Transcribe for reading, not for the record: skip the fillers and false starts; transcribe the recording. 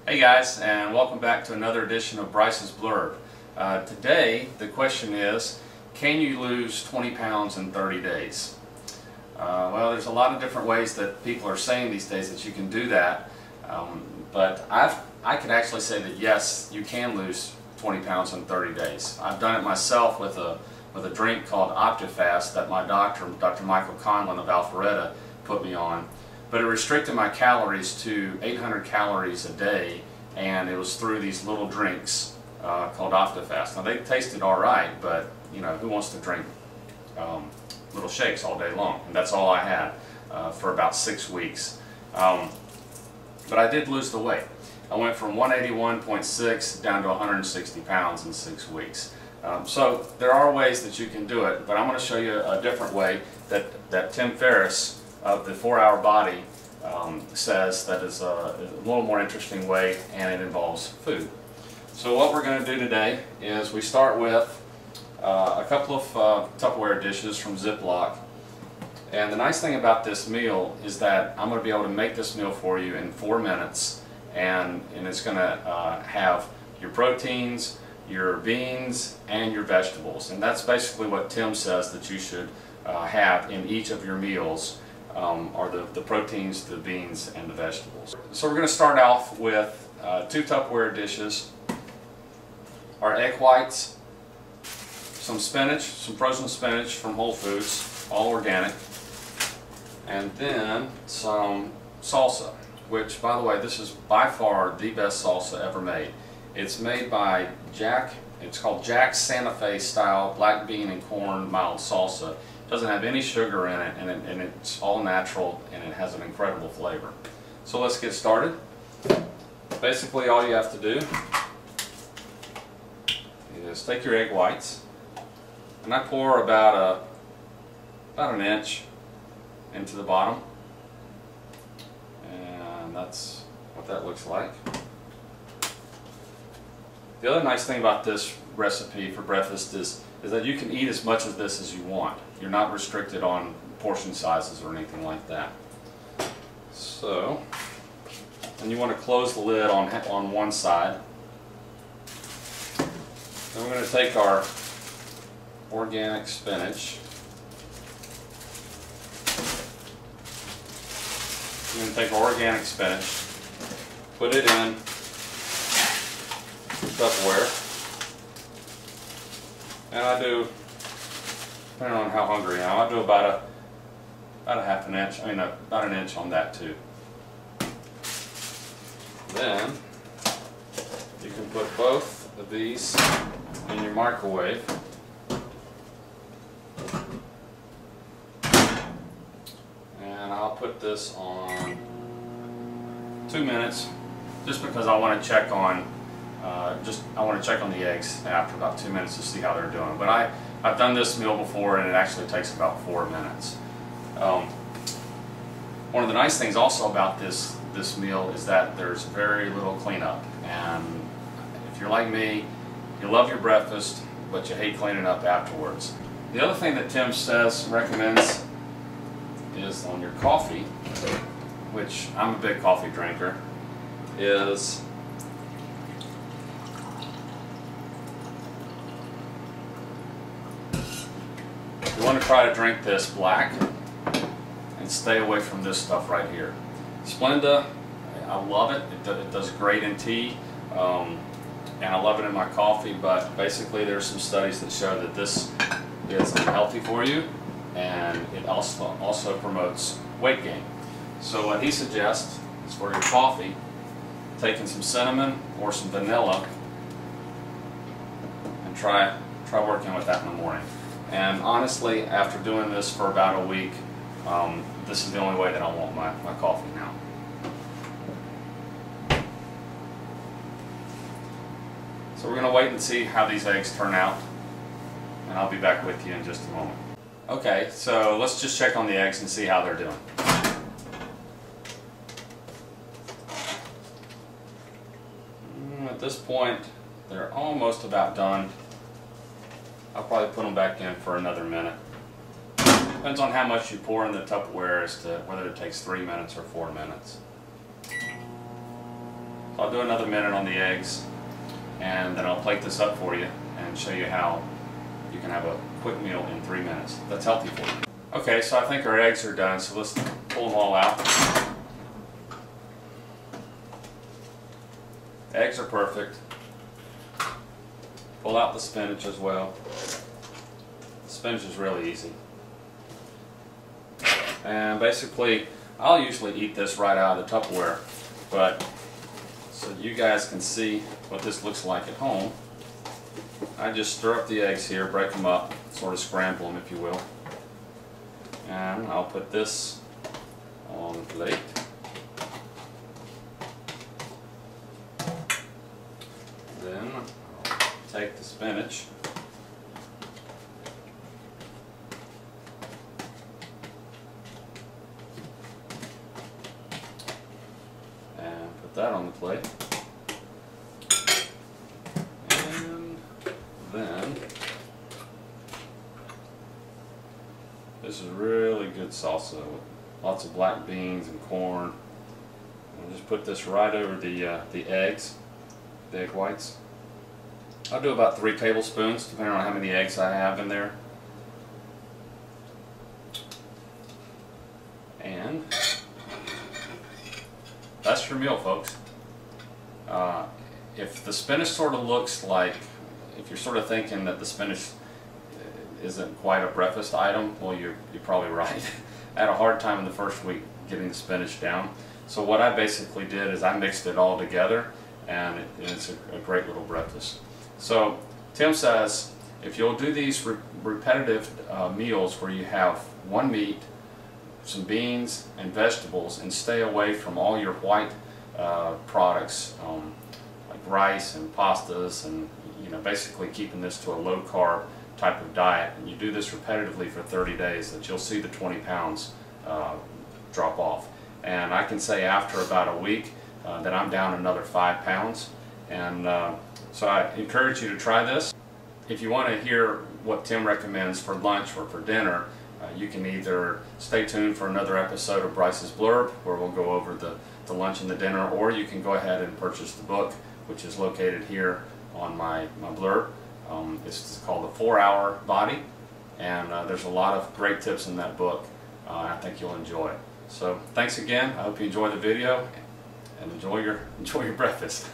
Hey guys, and welcome back to another edition of Bryce's Blurb. Today the question is, can you lose 20 pounds in 30 days? Well, there's a lot of different ways that people are saying these days that you can do that, but I could actually say that yes, you can lose 20 pounds in 30 days. I've done it myself with a drink called OptiFast that my doctor, Dr. Michael Conlon of Alpharetta, put me on. But it restricted my calories to 800 calories a day, and it was through these little drinks called OptiFast. Now they tasted all right, but you know, who wants to drink little shakes all day long? And that's all I had for about 6 weeks. But I did lose the weight. I went from 181.6 down to 160 pounds in 6 weeks. So there are ways that you can do it, but I'm going to show you a different way that Tim Ferris of the 4-Hour Body says that is a little more interesting way, and it involves food. So what we're going to do today is we start with a couple of Tupperware dishes from Ziploc. And the nice thing about this meal is that I'm going to be able to make this meal for you in 4 minutes, and it's going to have your proteins, your beans, and your vegetables. And that's basically what Tim says that you should have in each of your meals. Are the proteins, the beans, and the vegetables. So we're going to start off with 2 Tupperware dishes, our egg whites, some spinach, some frozen spinach from Whole Foods, all organic, and then some salsa, which, by the way, this is by far the best salsa ever made. It's made by Jack. It's called Jack's Santa Fe style black bean and corn mild salsa. Doesn't have any sugar in it, and it's all natural, and it has an incredible flavor. So let's get started. Basically, all you have to do is take your egg whites, and I pour about an inch into the bottom, and that's what that looks like. The other nice thing about this recipe for breakfast is that you can eat as much of this as you want. You're not restricted on portion sizes or anything like that. So, and you want to close the lid on one side. Then we're going to take our organic spinach. We're going to take our organic spinach, put it in Tupperware. And I do, depending on how hungry I am, I do about a half an inch, about an inch on that too. Then you can put both of these in your microwave. And I'll put this on 2 minutes, just because I want to check on the eggs after about 2 minutes to see how they're doing. But I've done this meal before, and it actually takes about 4 minutes. One of the nice things also about this meal is that there's very little cleanup. And if you're like me, you love your breakfast, but you hate cleaning up afterwards. The other thing that Tim recommends is on your coffee, which I'm a big coffee drinker, is you want to try to drink this black and stay away from this stuff right here. Splenda, I love it. It does great in tea, and I love it in my coffee, but basically there's some studies that show that this is unhealthy for you, and it also promotes weight gain. So what he suggests is for your coffee, taking some cinnamon or some vanilla, and try working with that in the morning. And honestly, after doing this for about a week, this is the only way that I want my coffee now. So we're going to wait and see how these eggs turn out, and I'll be back with you in just a moment. Okay, so let's just check on the eggs and see how they're doing. At this point, they're almost about done. I'll probably put them back in for another minute. Depends on how much you pour in the Tupperware as to whether it takes 3 minutes or 4 minutes. I'll do another minute on the eggs, and then I'll plate this up for you and show you how you can have a quick meal in 3 minutes. That's healthy for you. Okay, so I think our eggs are done, so let's pull them all out. Eggs are perfect. Pull out the spinach as well. The spinach is really easy. And basically, I'll usually eat this right out of the Tupperware, but so you guys can see what this looks like at home, I just stir up the eggs here, break them up, sort of scramble them if you will. And I'll put this on the plate. Then I'll take the spinach and put that on the plate. And then this is really good salsa with lots of black beans and corn. I'll just put this right over the eggs, the egg whites. I'll do about 3 tablespoons depending on how many eggs I have in there. And that's your meal, folks. If the spinach sort of looks like, if you're sort of thinking that the spinach isn't quite a breakfast item, well, you're probably right. I had a hard time in the first week getting the spinach down. So what I basically did is I mixed it all together, and it's a great little breakfast. So Tim says if you'll do these repetitive meals where you have one meat, some beans and vegetables, and stay away from all your white products like rice and pastas, and basically keeping this to a low carb type of diet, and you do this repetitively for 30 days, that you'll see the 20 pounds drop off. And I can say after about a week that I'm down another 5 pounds. And so I encourage you to try this. If you want to hear what Tim recommends for lunch or for dinner, you can either stay tuned for another episode of Bryce's Blurb, where we'll go over the lunch and the dinner, or you can go ahead and purchase the book, which is located here on my blurb. It's called The 4-Hour Body, and there's a lot of great tips in that book. I think you'll enjoy it. So thanks again. I hope you enjoy the video, and enjoy your breakfast.